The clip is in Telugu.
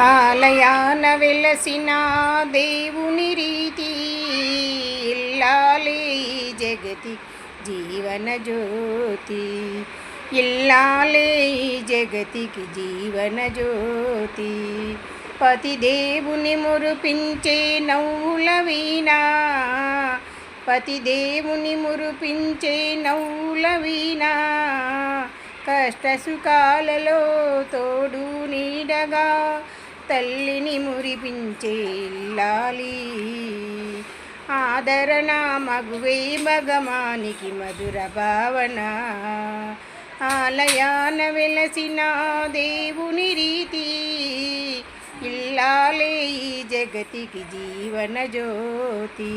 ఆలయాన వెలసిన దేవుని రీతి ఇల్లాలే ఈ జగతి జీవన జ్యోతి, ఇల్లాలే ఈ జగతికి జీవన జ్యోతి. పతి దేవుని మురిపించే నవ్వుల వీణ, పతి దేవుని మురిపించే నవ్వుల వీణ, కష్ట సుఖాలలో తోడు నీడగా తల్లిని మురిపించే ఇల్లాలి. ఆదరణ మగువే మగమానికి మధుర భావన, ఆలయాన వెలసిన దేవుని రీతి ఇల్లాలే ఈ జగతికి జీవన జ్యోతి.